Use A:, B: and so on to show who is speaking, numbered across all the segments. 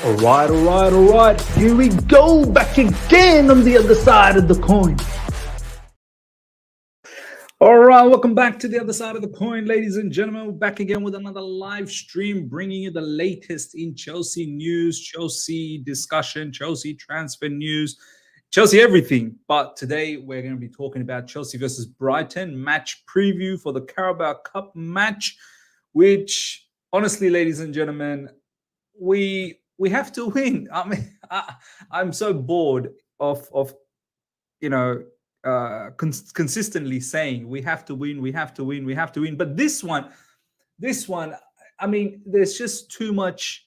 A: All right. Here we go, back again on the other side of the coin. All right, welcome back to the other side of the coin, ladies and gentlemen. We're back again with another live stream, bringing you the latest in Chelsea news, Chelsea discussion, Chelsea transfer news, Chelsea everything. But today we're going to be talking about Chelsea versus Brighton match preview for the Carabao Cup match, which honestly, ladies and gentlemen, we have to win. I mean, I'm so bored of consistently saying we have to win, we have to win, we have to win. But this one, I mean, there's just too much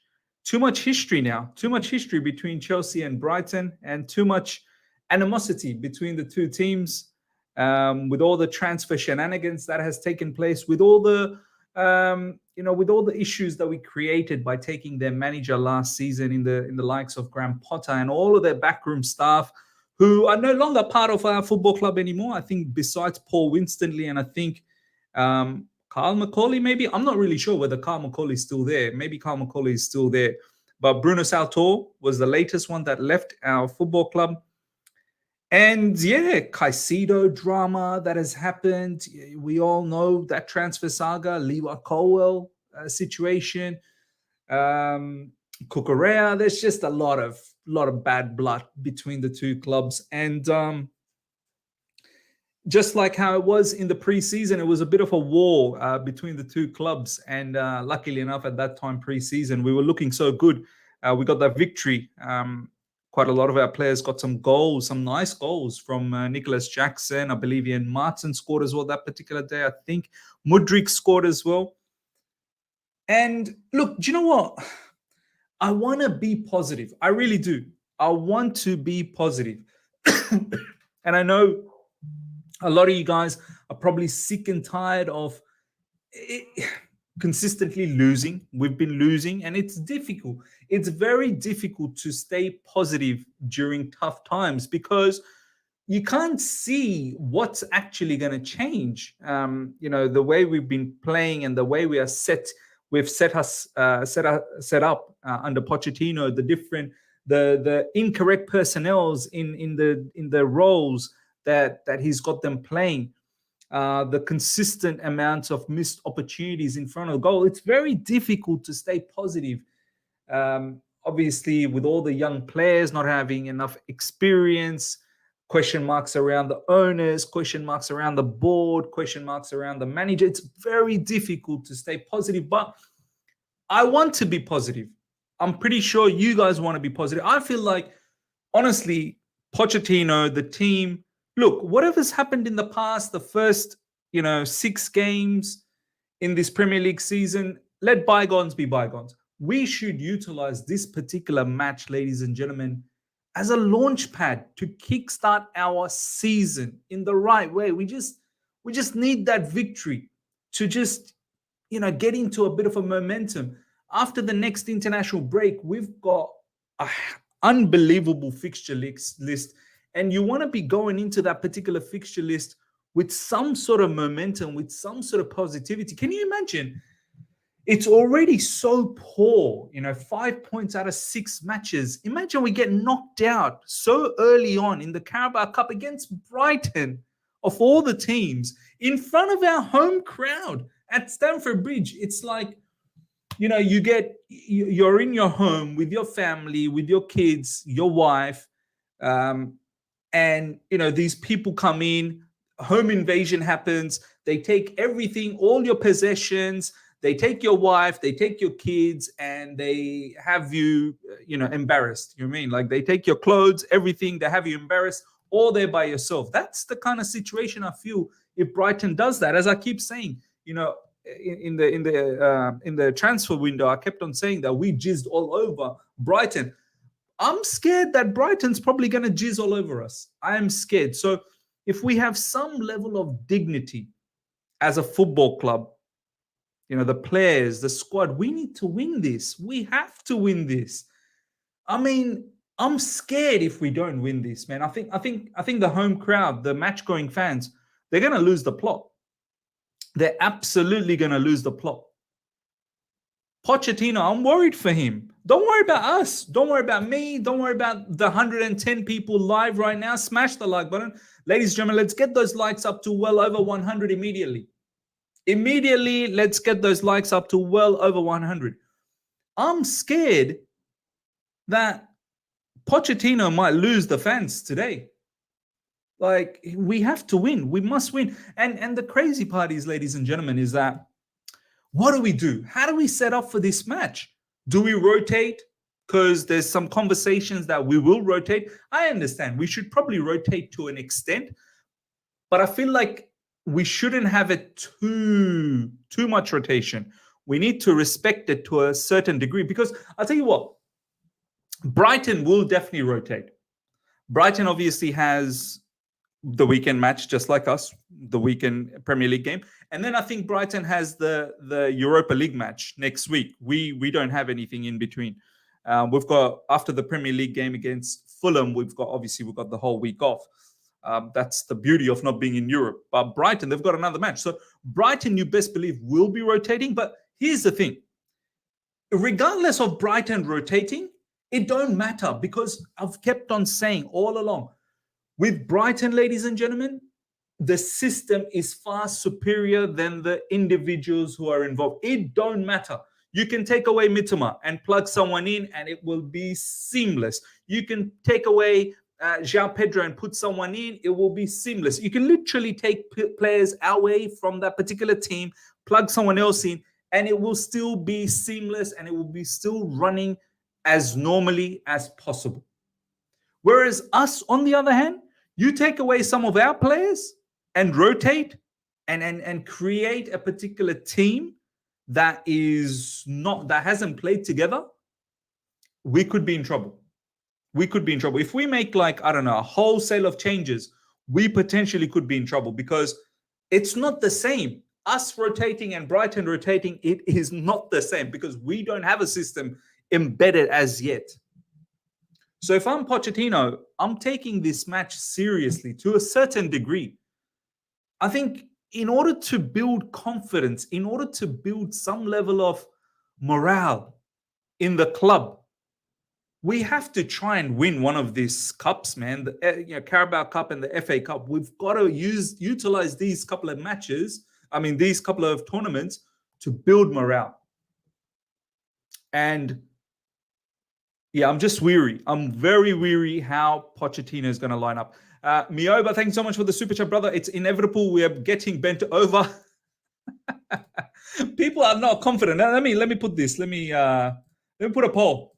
A: history now, too much history between Chelsea and Brighton, and too much animosity between the two teams, with all the transfer shenanigans that has taken place, with all the with all the issues that we created by taking their manager last season in the likes of Graham Potter and all of their backroom staff, who are no longer part of our football club anymore. I think besides Paul Winstanley and I think Carl Macaulay, maybe. I'm not really sure whether Carl Macaulay is still there. Maybe Carl Macaulay is still there. But Bruno Saltor was the latest one that left our football club. And yeah, Caicedo drama that has happened. We all know that transfer saga, Lewa Colwell situation, Cucurella. There's just a lot of bad blood between the two clubs. And just like how it was in the preseason, it was a bit of a war between the two clubs. And luckily enough, at that time, preseason, we were looking so good. We got that victory. Quite a lot of our players got some goals, some nice goals from Nicholas Jackson. I believe Ian Martin scored as well that particular day. I think Mudryk scored as well. And look, do you know what? I want to be positive. I really do. I want to be positive. And I know a lot of you guys are probably sick and tired of consistently losing. We've been losing, and it's difficult. It's very difficult to stay positive during tough times because you can't see what's actually going to change. The way we've been playing and the way we are set. We've set up under Pochettino, the incorrect personnels in the roles that he's got them playing, the consistent amounts of missed opportunities in front of goal. It's very difficult to stay positive. Obviously, with all the young players not having enough experience, question marks around the owners, question marks around the board, question marks around the manager. It's very difficult to stay positive, but I want to be positive. I'm pretty sure you guys want to be positive. I feel like, honestly, Pochettino, the team, look, whatever's happened in the past, the first, 6 games in this Premier League season, let bygones be bygones. We should utilize this particular match, ladies and gentlemen, as a launch pad to kickstart our season in the right way. We just need that victory to just, get into a bit of a momentum. After the next international break, we've got an unbelievable fixture list, and you want to be going into that particular fixture list with some sort of momentum, with some sort of positivity. Can you imagine? It's already so poor, 5 points out of 6 matches. Imagine we get knocked out so early on in the Carabao Cup against Brighton, of all the teams, in front of our home crowd at Stamford Bridge. It's like, you're in your home with your family, with your kids, your wife, and, these people come in, home invasion happens, they take everything, all your possessions, they take your wife, they take your kids, and they have you, embarrassed. You know what I mean? Like, they take your clothes, everything, they have you embarrassed, all there by yourself. That's the kind of situation I feel if Brighton does that. As I keep saying, in the transfer window, I kept on saying that we jizzed all over Brighton. I'm scared that Brighton's probably going to jizz all over us. I am scared. So if we have some level of dignity as a football club, the players, the squad, we need to win this. We have to win this. I mean, I'm scared if we don't win this, man. I think the home crowd, the match-going fans, they're going to lose the plot. They're absolutely going to lose the plot. Pochettino, I'm worried for him. Don't worry about us. Don't worry about me. Don't worry about the 110 people live right now. Smash the like button. Ladies and gentlemen, let's get those likes up to well over 100 immediately. Immediately, let's get those likes up to well over 100. I'm scared that Pochettino might lose the fans today. Like, we have to win. We must win. And the crazy part is, ladies and gentlemen, is that what do we do? How do we set up for this match? Do we rotate? Because there's some conversations that we will rotate. I understand we should probably rotate to an extent, but I feel like we shouldn't have it too much rotation. We need to respect it to a certain degree, because I'll tell you what, Brighton will definitely rotate. Brighton obviously has the weekend match, just like us, the weekend Premier League game. And then I think Brighton has the Europa League match next week. We don't have anything in between. We've got, after the Premier League game against Fulham, we've got the whole week off. That's the beauty of not being in Europe. But Brighton, they've got another match. So Brighton, you best believe, will be rotating. But here's the thing. Regardless of Brighton rotating, it don't matter, because I've kept on saying all along, with Brighton, ladies and gentlemen, the system is far superior than the individuals who are involved. It don't matter. You can take away Mitoma and plug someone in, and it will be seamless. You can take away João Pedro and put someone in, it will be seamless. You can literally take players away from that particular team, plug someone else in, and it will still be seamless, and it will be still running as normally as possible. Whereas us, on the other hand, you take away some of our players and rotate and create a particular team that hasn't played together, we could be in trouble. We could be in trouble. If we make, like, I don't know, a wholesale of changes, we potentially could be in trouble, because it's not the same. Us rotating and Brighton rotating, it is not the same, because we don't have a system embedded as yet. So if I'm Pochettino, I'm taking this match seriously to a certain degree. I think in order to build confidence, in order to build some level of morale in the club, we have to try and win one of these cups, man. The Carabao Cup and the FA Cup. We've got to utilize these couple of matches, these couple of tournaments, to build morale. And yeah, I'm just weary. I'm very weary how Pochettino is going to line up. Mioba, thanks so much for the super chat, brother. It's inevitable. We are getting bent over. People are not confident. Now, let me put this. Let me put a poll.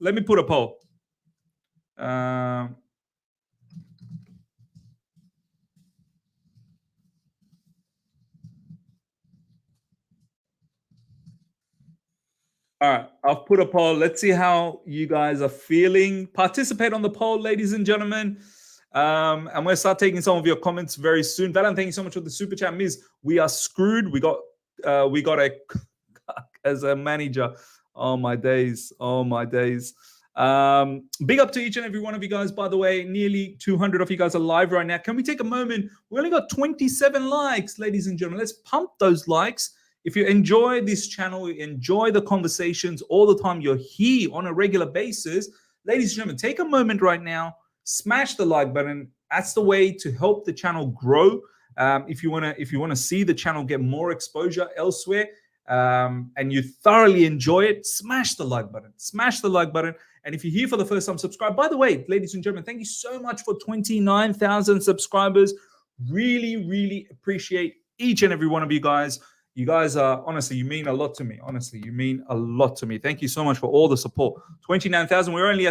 A: All right, I've put a poll. Let's see how you guys are feeling. Participate on the poll, ladies and gentlemen. And we'll start taking some of your comments very soon. Valan, thank you so much for the super chat. Miz, we are screwed. We got a as a manager. Oh my days. Big up to each and every one of you guys, by the way. Nearly 200 of you guys are live right now. Can we take a moment? We only got 27 likes, ladies and gentlemen. Let's pump those likes. If you enjoy this channel, enjoy the conversations all the time, you're here on a regular basis, ladies and gentlemen, take a moment right now, smash the like button. That's the way to help the channel grow. If you want to see the channel get more exposure elsewhere, and you thoroughly enjoy it, smash the like button. And if you're here for the first time, subscribe. By the way, ladies and gentlemen, thank you so much for 29,000 subscribers. Really appreciate each and every one of you guys. You guys are, honestly, you mean a lot to me. Thank you so much for all the support. 29,000. We're only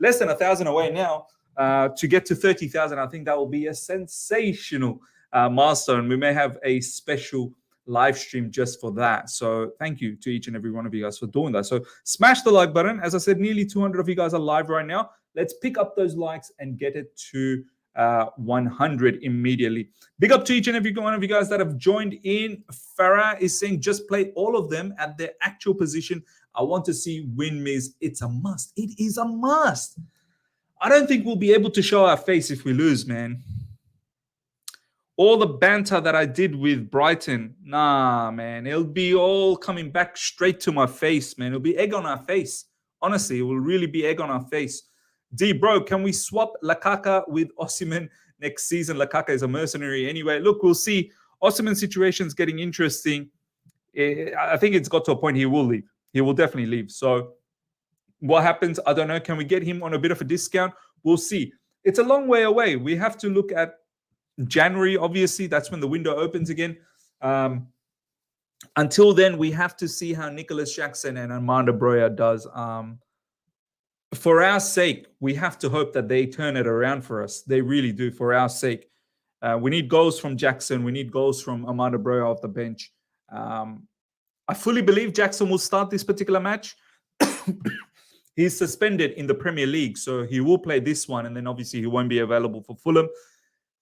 A: less than 1,000 away now to get to 30,000. I think that will be a sensational milestone. We may have a special live stream just for that. So thank you to each and every one of you guys for doing that. So smash the like button. As I said, nearly 200 of you guys are live right now. Let's pick up those likes and get it to 100 immediately. Big up to each and every one of you guys that have joined in. Farah is saying just play all of them at their actual position. I want to see win-miss. It's a must. It is a must. I don't think we'll be able to show our face if we lose, man. All the banter that I did with Brighton, nah, man. It'll be all coming back straight to my face, man. It'll be egg on our face. Honestly, it will really be egg on our face. D, bro, can we swap Lakaka with Osimhen next season? Lakaka is a mercenary anyway. Look, we'll see. Osimhen's situation is getting interesting. I think it's got to a point he will leave. He will definitely leave. So what happens? I don't know. Can we get him on a bit of a discount? We'll see. It's a long way away. We have to look at January, obviously. That's when the window opens again. Until then, we have to see how Nicholas Jackson and Armando Broja does. For our sake, we have to hope that they turn it around for us. They really do, for our sake. We need goals from Jackson. We need goals from Armando Broja off the bench. I fully believe Jackson will start this particular match. He's suspended in the Premier League, so he will play this one, and then obviously he won't be available for Fulham.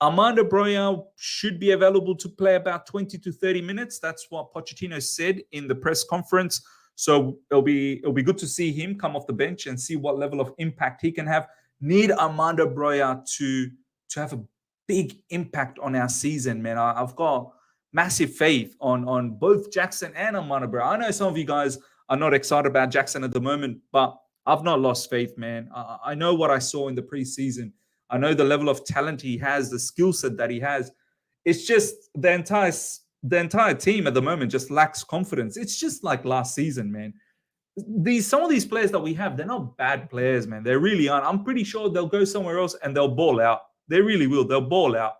A: Armando Broja should be available to play about 20 to 30 minutes. That's what Pochettino said in the press conference. So it'll be good to see him come off the bench and see what level of impact he can have. Need Armando Broja to have a big impact on our season, man. I've got massive faith on both Jackson and Armando Broja. I know some of you guys are not excited about Jackson at the moment, but I've not lost faith, man. I know what I saw in the preseason. I know the level of talent he has, the skill set that he has. It's just the entire team at the moment just lacks confidence. It's just like last season, man. Some of these players that we have, they're not bad players, man. They really aren't. I'm pretty sure they'll go somewhere else and they'll ball out. They really will. They'll ball out.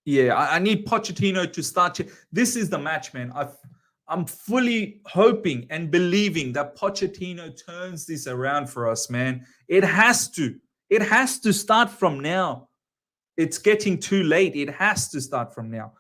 A: Yeah, I need Pochettino to start. This is the match, man. I'm fully hoping and believing that Pochettino turns this around for us, man. It has to. It has to start from now. It's getting too late. It has to start from now.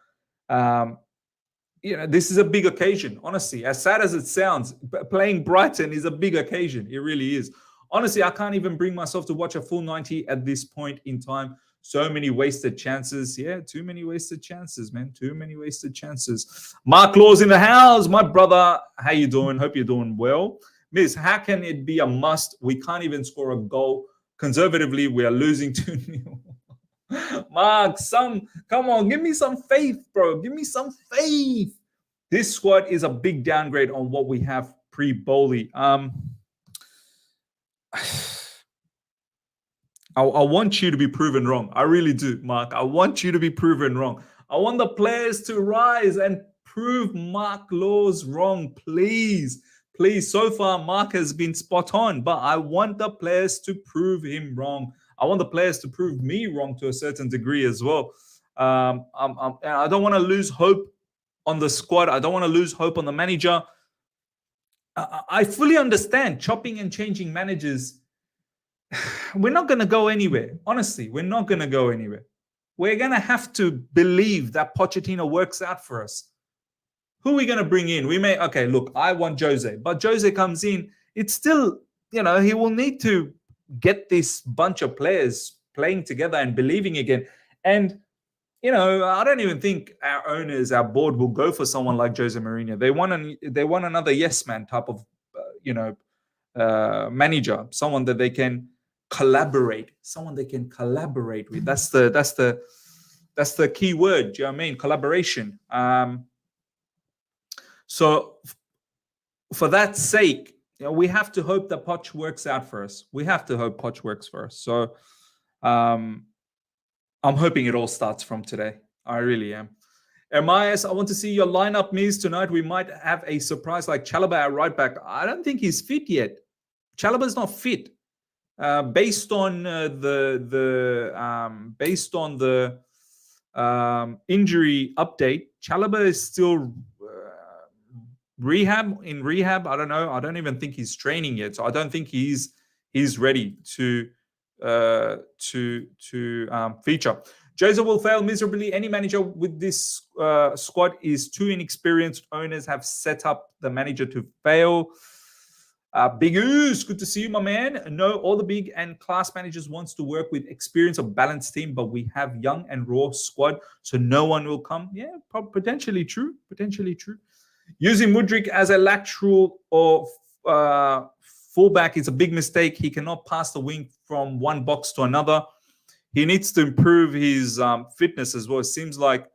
A: This is a big occasion, honestly. As sad as it sounds, playing Brighton is a big occasion. It really is. Honestly, I can't even bring myself to watch a full 90 at this point in time. So many wasted chances. Yeah, too many wasted chances, man. Too many wasted chances. Mark Law's in the house. My brother, how you doing? Hope you're doing well. Miss, how can it be a must? We can't even score a goal. Conservatively, we are losing 2-0. Mark, come on, give me some faith, bro. Give me some faith. This squad is a big downgrade on what we have pre-Bowley. I want you to be proven wrong. I really do, Mark. I want you to be proven wrong. I want the players to rise and prove Mark Laws wrong, please. Please, so far, Mark has been spot on, but I want the players to prove him wrong. I want the players to prove me wrong to a certain degree as well. I don't want to lose hope on the squad. I don't want to lose hope on the manager. I fully understand chopping and changing managers. We're not going to go anywhere. Honestly, we're not going to go anywhere. We're going to have to believe that Pochettino works out for us. Who are we going to bring in? Okay, look, I want Jose. But Jose comes in, it's still, he will need to get this bunch of players playing together and believing again. And, I don't even think our owners, our board will go for someone like Jose Mourinho. They want another yes man type of, manager, someone that they can collaborate with. That's the key word. Do you know what I mean? Collaboration. So for that sake, we have to hope that Poch works out for us. We have to hope Poch works for us. So I'm hoping it all starts from today. I really am. MIS, I want to see your lineup, Miz. Tonight we might have a surprise like Chalobah at right back. I don't think he's fit yet. Chalobah's not fit. Based on the injury update, Chalobah is still in rehab. I don't know. I don't even think he's training yet. So I don't think he's ready to feature. Jose will fail miserably. Any manager with this squad is too inexperienced. Owners have set up the manager to fail. Big Oos, good to see you, my man. No, all the big and class managers wants to work with experience of balanced team, but we have young and raw squad, so no one will come. Yeah, potentially true. Using Mudryk as a lateral or fullback is a big mistake. He cannot pass the wing from one box to another. He needs to improve his fitness as well. It seems like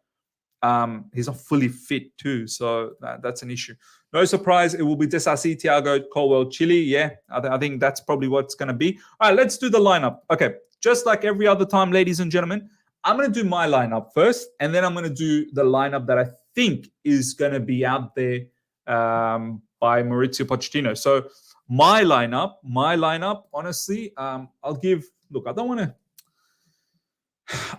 A: he's not fully fit too, so that's an issue. No surprise, it will be Desasi, Thiago, Colwell, Chile. Yeah, I think that's probably what's going to be. All right, let's do the lineup. Okay, just like every other time, ladies and gentlemen, I'm going to do my lineup first, and then I'm going to do the lineup that I think is going to be out there by Mauricio Pochettino. So my lineup, honestly, I'll give. Look, I don't want to.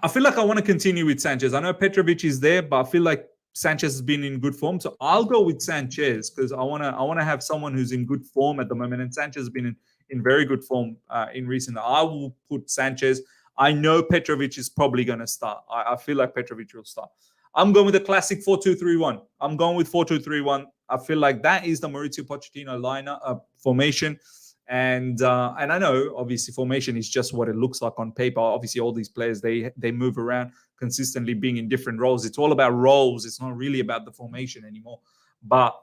A: I feel like I want to continue with Sanchez. I know Petrovic is there, but I feel like Sanchez has been in good form, so I'll go with Sanchez because I want to have someone who's in good form at the moment, and Sanchez has been in very good form in recent. I will put Sanchez. I know Petrovic is probably going to start. I feel like Petrovic will start. I'm going with the classic 4-2-3-1. I'm going with 4-2-3-1. I feel like that is the Mauricio Pochettino lineup formation. And I know obviously formation is just what it looks like on paper. Obviously, all these players they move around consistently, being in different roles. It's all about roles. It's not really about the formation anymore. But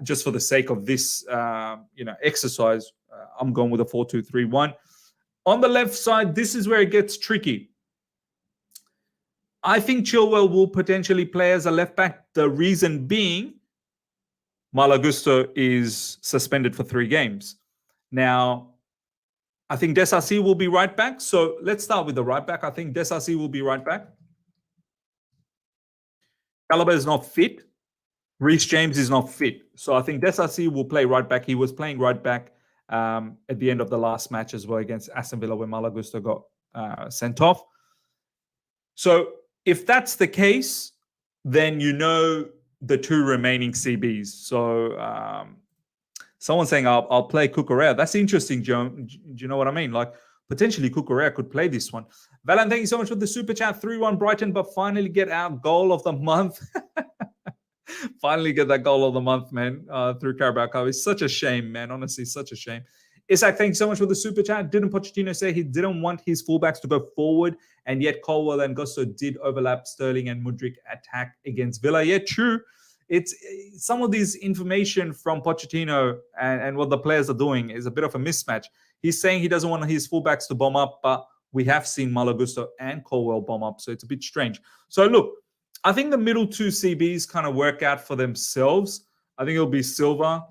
A: just for the sake of this exercise, I'm going with a 4-2-3-1. On the left side, this is where it gets tricky. I think Chilwell will potentially play as a left back. The reason being, Malo Gusto is suspended for 3 games. Now, I think Desasi will be right back. So let's start with the right back. I think Desasi will be right back. Chalobah is not fit. Reece James is not fit. So I think Desasi will play right back. He was playing right back at the end of the last match as well against Aston Villa when Malo Gusto got sent off. So if that's the case, then you know the 2 remaining CBs. So someone saying I'll play Cucurella. That's interesting, Joe. Do you know what I mean? Like potentially Cucurella could play this one. Valan, thank you so much for the super chat. 3-1 Brighton, but finally get our goal of the month. Finally get that goal of the month, man, through Carabao Cup. It's such a shame, man. Honestly, such a shame. Isaac, thank you so much for the super chat. Didn't Pochettino say he didn't want his fullbacks to go forward, and yet Colwell and Gusto did overlap Sterling and Mudryk attack against Villa? Yeah, true. It's some of these information from Pochettino and what the players are doing is a bit of a mismatch. He's saying he doesn't want his fullbacks to bomb up, but we have seen Malo Gusto and Colwell bomb up, so it's a bit strange. So look, I think the middle 2 CBs kind of work out for themselves. I think it'll be Silva.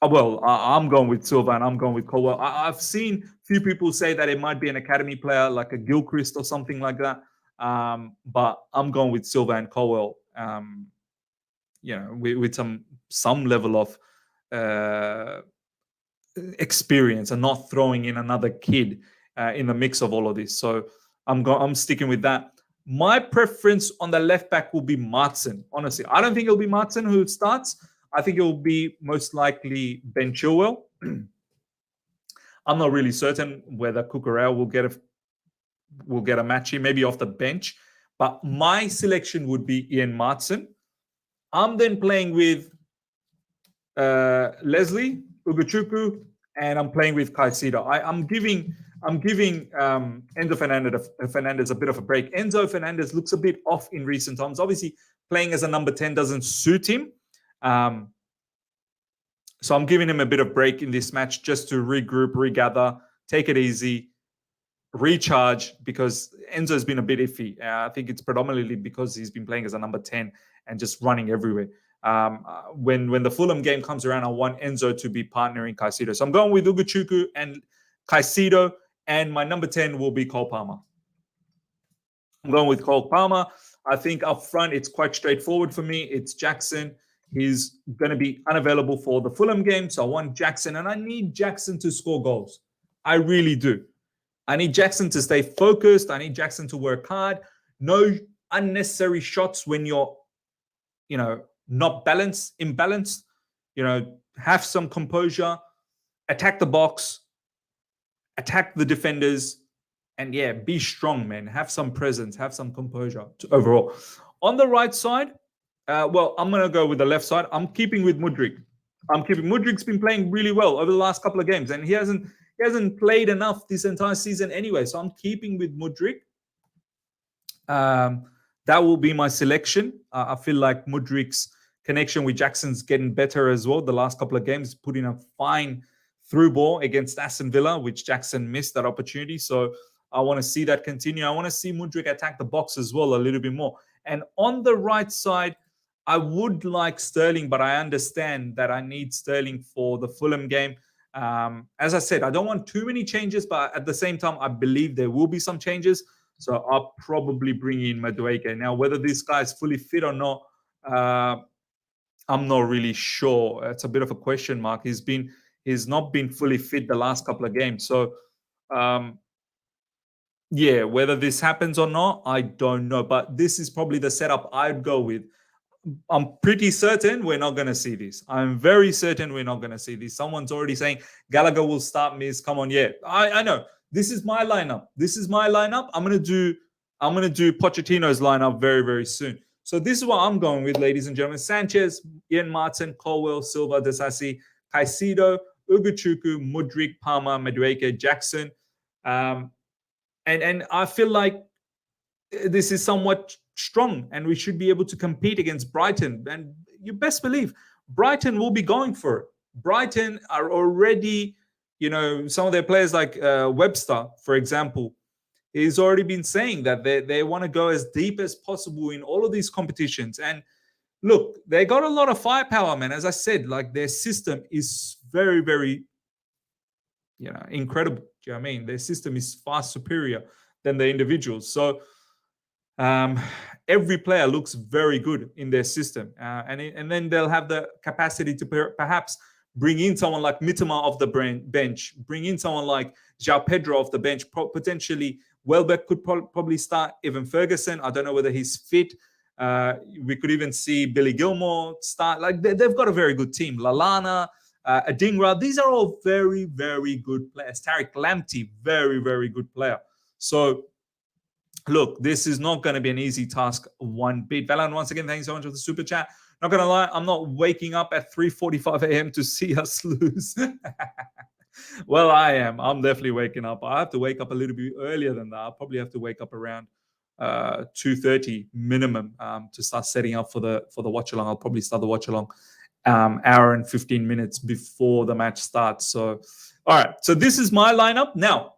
A: I'm going with Silva and I'm going with Colwell. I've seen a few people say that it might be an academy player like a Gilchrist or something like that. But I'm going with Silva and Colwell. With some level of experience and not throwing in another kid in the mix of all of this. So I'm sticking with that. My preference on the left back will be Maatsen. Honestly, I don't think it'll be Maatsen who starts. I think it will be most likely Ben Chilwell. I'm not really certain whether Cucurella will get a match here, maybe off the bench. But my selection would be Ian Maatsen. I'm then playing with Leslie Ugochukwu, and I'm playing with Caicedo. I'm giving Enzo Fernandez a bit of a break. Enzo Fernandez looks a bit off in recent times. Obviously, playing as a number 10 doesn't suit him. So I'm giving him a bit of break in this match just to regroup, regather, take it easy, recharge, because Enzo's been a bit iffy. I think it's predominantly because he's been playing as a number 10 and just running everywhere. When the Fulham game comes around, I want Enzo to be partnering Caicedo. So I'm going with Ugochukwu and Caicedo, and my number 10 will be Cole Palmer. I'm going with Cole Palmer. I think up front, it's quite straightforward for me. It's Jackson. He's going to be unavailable for the Fulham game, so I want Jackson, and I need Jackson to score goals. I really do. I need Jackson to stay focused. I need Jackson to work hard. No unnecessary shots when you're, not imbalanced. Have some composure, attack the box, attack the defenders, and be strong, man. Have some presence, have some composure overall. On the right side, I'm going to go with the left side. I'm keeping with Mudryk. Mudryk's been playing really well over the last couple of games, and he hasn't played enough this entire season anyway. So I'm keeping with Mudryk. That will be my selection. I feel like Mudryk's connection with Jackson's getting better as well. The last couple of games, putting a fine through ball against Aston Villa, which Jackson missed that opportunity. So I want to see that continue. I want to see Mudryk attack the box as well a little bit more. And on the right side, I would like Sterling, but I understand that I need Sterling for the Fulham game. As I said, I don't want too many changes, but at the same time, I believe there will be some changes. So I'll probably bring in Madueke. Now, whether this guy is fully fit or not, I'm not really sure. It's a bit of a question mark. He's not been fully fit the last couple of games. So yeah, whether this happens or not, I don't know. But this is probably the setup I'd go with. I'm pretty certain we're not going to see this. I'm very certain we're not going to see this. Someone's already saying Gallagher will start Miz. Come on, yeah. I know. This is my lineup. This is my lineup. I'm gonna do Pochettino's lineup very, very soon. So this is what I'm going with, ladies and gentlemen. Sanchez, Ian Martin, Colwell, Silva, Desasi, Caicedo, Ugochukwu, Mudryk, Palmer, Madueke, Jackson. And I feel like this is somewhat strong and we should be able to compete against Brighton. And you best believe Brighton will be going for it. Brighton are already, some of their players like Webster, for example, he's already been saying that they want to go as deep as possible in all of these competitions. And look, they got a lot of firepower, man. As I said, like their system is very, very, incredible. Do you know what I mean? Their system is far superior than the individuals. So every player looks very good in their system. And then they'll have the capacity to perhaps bring in someone like Mitoma off the bench, bring in someone like João Pedro off the bench. Potentially, Welbeck could probably start. Evan Ferguson, I don't know whether he's fit. We could even see Billy Gilmore start. Like they've got a very good team. Lallana, Adingra, these are all very, very good players. Tariq Lamptey, very, very good player. So look, this is not going to be an easy task one bit. Valan, once again, thanks so much for the super chat. Not going to lie, I'm not waking up at 3:45 a.m. to see us lose. Well, I am. I'm definitely waking up. I have to wake up a little bit earlier than that. I'll probably have to wake up around 2:30 minimum to start setting up for the watch along. I'll probably start the watch along hour and 15 minutes before the match starts. So, all right. So this is my lineup. Now,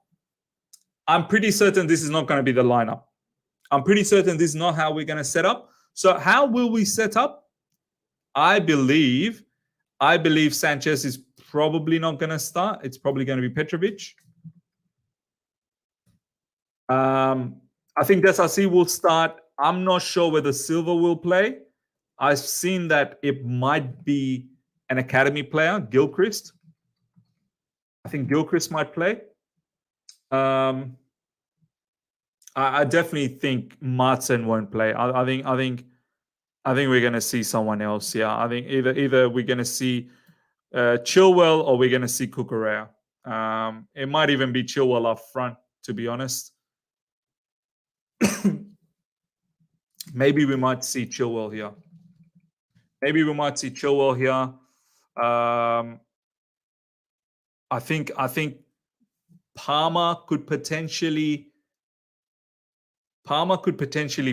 A: I'm pretty certain this is not going to be the lineup. I'm pretty certain this is not how we're going to set up. So how will we set up? I believe Sanchez is probably not going to start. It's probably going to be Petrovic. I think Desasi will start. I'm not sure whether Silva will play. I've seen that it might be an academy player, Gilchrist. I think Gilchrist might play. I definitely think Martin won't play. I think we're going to see someone else. Yeah, I think either we're going to see Chilwell or we're going to see Cucurella. It might even be Chilwell up front, to be honest. Maybe we might see Chilwell here. I think Palmer could potentially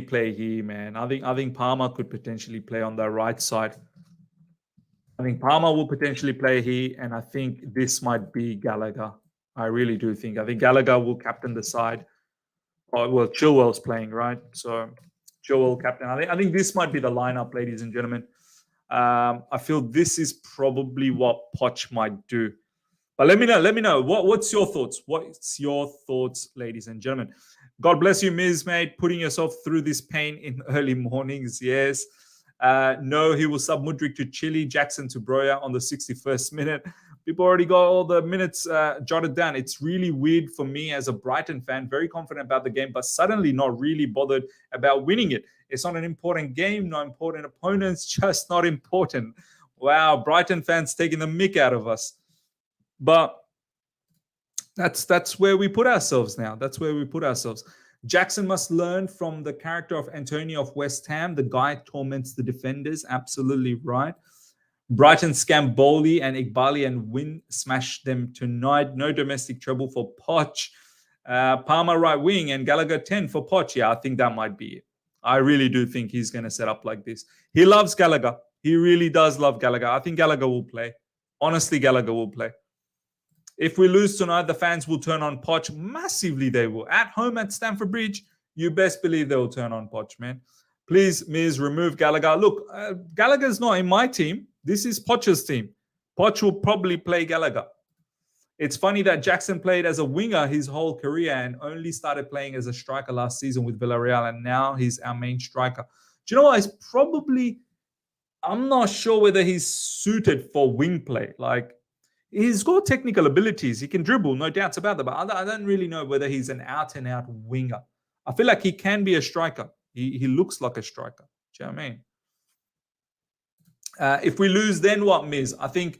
A: play here, man. I think Palmer could potentially play on the right side. I think Palmer will potentially play here, and I think this might be Gallagher. I really do think. I think Gallagher will captain the side. Oh, well, Chilwell's playing, right? So Chilwell captain. I think this might be the lineup, ladies and gentlemen. I feel this is probably what Poch might do. But let me know. What's your thoughts? What's your thoughts, ladies and gentlemen? God bless you, Miz, mate, putting yourself through this pain in early mornings. Yes. No, he will sub Mudryk to Chile, Jackson to Broya on the 61st minute. People already got all the minutes jotted down. It's really weird for me as a Brighton fan, very confident about the game, but suddenly not really bothered about winning it. It's not an important game, not important opponents, just not important. Wow, Brighton fans taking the mick out of us. But that's where we put ourselves now. That's where we put ourselves. Jackson must learn from the character of Antonio of West Ham. The guy torments the defenders. Absolutely right. Brighton scam Bowley and Igbali and win, smash them tonight. No domestic trouble for Poch. Palmer right wing and Gallagher 10 for Poch. Yeah, I think that might be it. I really do think he's going to set up like this. He loves Gallagher. He really does love Gallagher. I think Gallagher will play. Honestly, Gallagher will play. If we lose tonight, the fans will turn on Poch massively. They will. At home at Stamford Bridge, you best believe they will turn on Poch, man. Please, Miz, remove Gallagher. Look, Gallagher's not in my team. This is Poch's team. Poch will probably play Gallagher. It's funny that Jackson played as a winger his whole career and only started playing as a striker last season with Villarreal, and now he's our main striker. Do you know what? He's probably, I'm not sure whether he's suited for wing play. Like, he's got technical abilities. He can dribble, no doubts about that. But I don't really know whether he's an out-and-out winger. I feel like he can be a striker. He looks like a striker. Do you know what I mean? If we lose, then what, Miz? I think,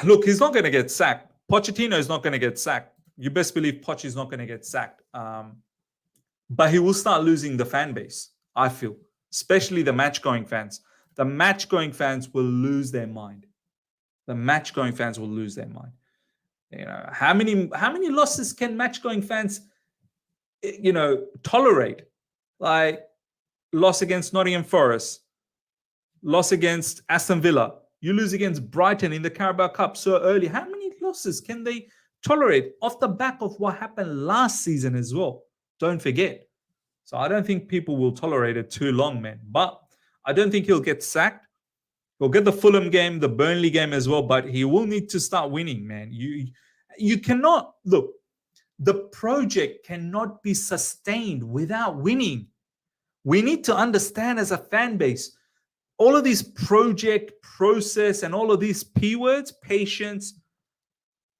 A: look, he's not going to get sacked. Pochettino is not going to get sacked. You best believe Poch is not going to get sacked. But he will start losing the fan base, I feel, especially the match-going fans. The match-going fans will lose their mind. The match-going fans will lose their mind. You know, how many losses can match-going fans, you know, tolerate? Like, loss against Nottingham Forest, loss against Aston Villa. You lose against Brighton in the Carabao Cup so early. How many losses can they tolerate off the back of what happened last season as well? Don't forget. So I don't think people will tolerate it too long, man. But I don't think he'll get sacked. He'll get the Fulham game, the Burnley game as well, but he will need to start winning, man. You cannot, look, the project cannot be sustained without winning. We need to understand as a fan base, all of these project, process, and all of these P words, patience,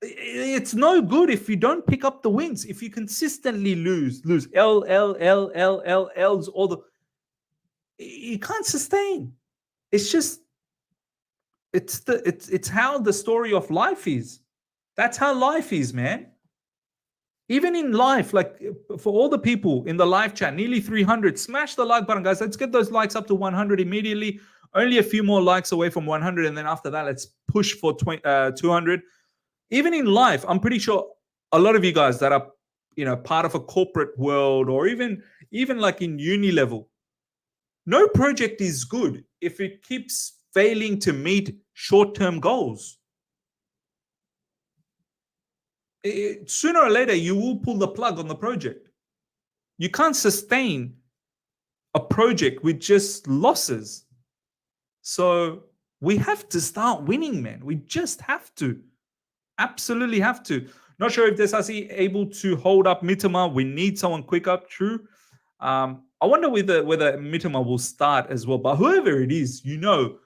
A: it's no good if you don't pick up the wins. If you consistently lose L's, all the, you can't sustain. It's just, it's how the story of life is. That's how life is, man. Even in life, like for all the people in the live chat, nearly 300, smash the like button, guys. Let's get those likes up to 100 immediately. Only a few more likes away from 100. And then after that, let's push for 200. Even in life, I'm pretty sure a lot of you guys that are, you know, part of a corporate world or even like in uni level, no project is good if it keeps failing to meet short-term goals. Sooner or later, you will pull the plug on the project. You can't sustain a project with just losses. So we have to start winning, man. We just have to. Absolutely have to. Not sure if Desasi able to hold up Mitoma. We need someone quick up. True. I wonder whether Mitoma will start as well. But whoever it is, you know,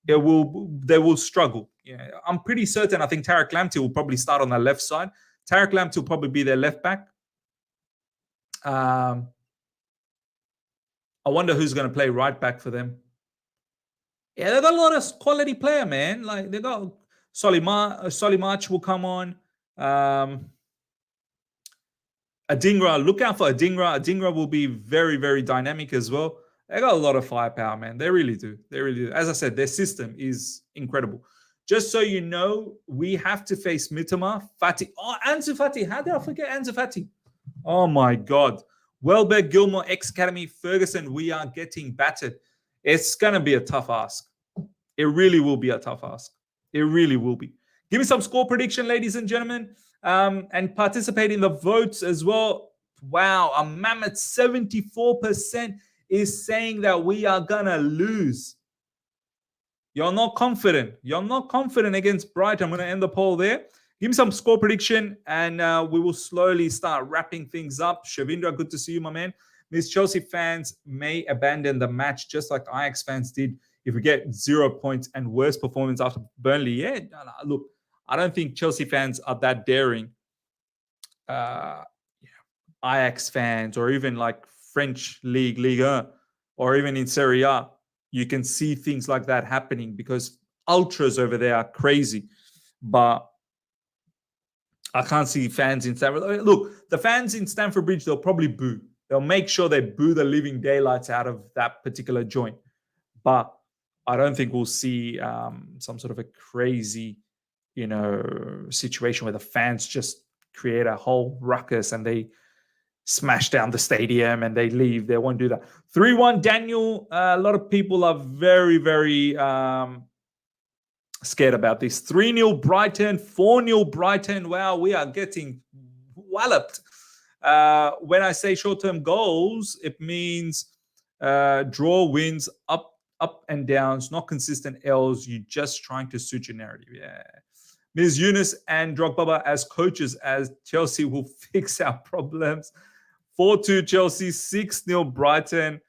A: they will struggle. Yeah, I'm pretty certain. I think Tariq Lamptey will probably start on the left side. Tariq Lamptey will probably be their left back. I wonder who's going to play right back for them. Yeah, they got a lot of quality player, man. Like they got Solly March will come on. Adingra, look out for Adingra. Adingra will be very, very dynamic as well. They got a lot of firepower, man. They really do. They really do. As I said, their system is incredible. Just so you know, we have to face Mitoma, Fati. Oh, Ansu Fati. How did I forget Ansu Fati? Oh, my God. Welbeck, Gilmore, X-Academy, Ferguson, we are getting battered. It's going to be a tough ask. It really will be a tough ask. It really will be. Give me some score prediction, ladies and gentlemen, and participate in the votes as well. Wow, a mammoth 74% is saying that we are going to lose. You're not confident. You're not confident against Brighton. I'm going to end the poll there. Give me some score prediction, and we will slowly start wrapping things up. Shavindra, good to see you, my man. Miss Chelsea fans may abandon the match just like Ajax fans did if we get 0 points and worse performance after Burnley. Yeah, look, I don't think Chelsea fans are that daring. Ajax fans or even like French League, Ligue 1, or even in Serie A, you can see things like that happening because ultras over there are crazy. But I can't see fans in Stamford. Look, the fans in Stamford Bridge, they'll probably boo. They'll make sure they boo the living daylights out of that particular joint. But I don't think we'll see some sort of a crazy, you know, situation where the fans just create a whole ruckus and they smash down the stadium and they leave. They won't do that. 3-1 Daniel. A lot of people are very, very scared about this. 3-0 Brighton, 4-0 Brighton. Wow, we are getting walloped. When I say short-term goals, it means Draw, wins, up and downs, not consistent L's. You're just trying to suit your narrative. Yeah. Ms. Eunice and Drogba as coaches, as Chelsea will fix our problems. 4-2 Chelsea, 6-0 Brighton.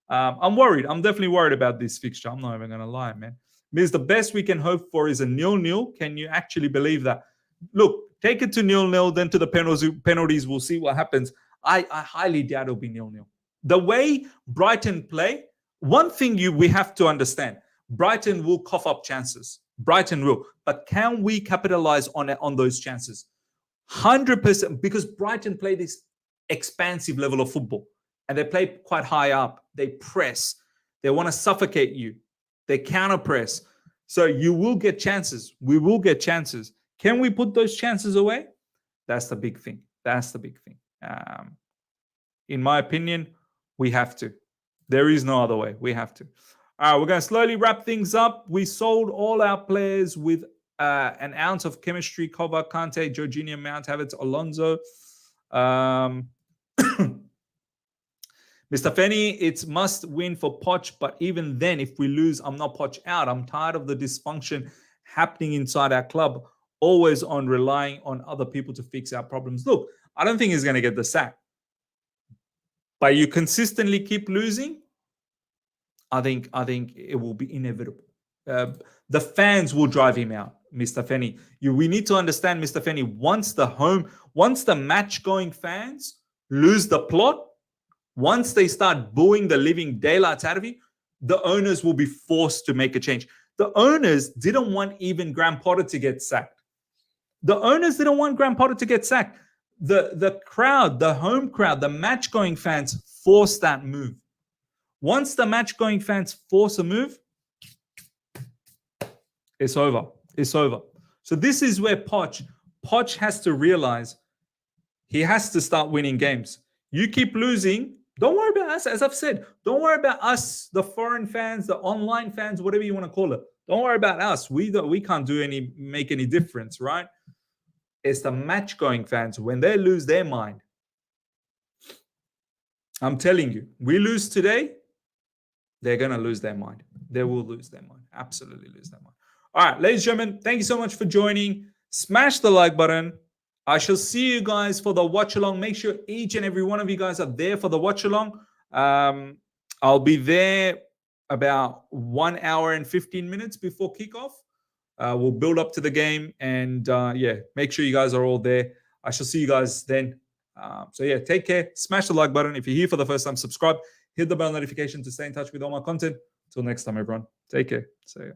A: I'm worried. I'm definitely worried about this fixture. I'm not even going to lie, man. Ms. The best we can hope for is a 0-0. Can you actually believe that? Look, take it to 0-0, then to the penalties. We'll see what happens. I highly doubt it'll be 0-0. The way Brighton play, one thing we have to understand, Brighton will cough up chances. Brighton will. But can we capitalize on those chances? 100%, because Brighton play this expansive level of football. And they play quite high up. They press. They want to suffocate you. They counter press. So you will get chances. We will get chances. Can we put those chances away? That's the big thing. That's the big thing. In my opinion, we have to. There is no other way. We have to. All right, we're going to slowly wrap things up. We sold all our players with an ounce of chemistry. Kovac, Kante, Jorginho, Mount, Havertz, Alonso. Mr. Fenny, it's must win for Poch, but even then, if we lose, I'm not Poch out. I'm tired of the dysfunction happening inside our club, always on relying on other people to fix our problems. Look, I don't think he's going to get the sack. But you consistently keep losing, I think it will be inevitable. The fans will drive him out, Mr. Fenny. We need to understand, Mr. Fenny, once the match-going fans lose the plot, once they start booing the living daylights out of you, the owners will be forced to make a change. The owners didn't want even Graham Potter to get sacked. The owners didn't want Graham Potter to get sacked. The crowd, the home crowd, the match-going fans forced that move. Once the match-going fans force a move, it's over. It's over. So this is where Poch has to realize he has to start winning games. You keep losing, don't worry about us. As I've said, don't worry about us, the foreign fans, the online fans, whatever you want to call it. Don't worry about us. We can't make any difference, right? It's the match-going fans. When they lose their mind, I'm telling you, we lose today, they're going to lose their mind. They will lose their mind. Absolutely lose their mind. All right, ladies and gentlemen, thank you so much for joining. Smash the like button. I shall see you guys for the watch-along. Make sure each and every one of you guys are there for the watch-along. I'll be there about 1 hour and 15 minutes before kickoff. We'll build up to the game. And, make sure you guys are all there. I shall see you guys then. Take care. Smash the like button. If you're here for the first time, subscribe. Hit the bell notification to stay in touch with all my content. Until next time, everyone. Take care. See ya.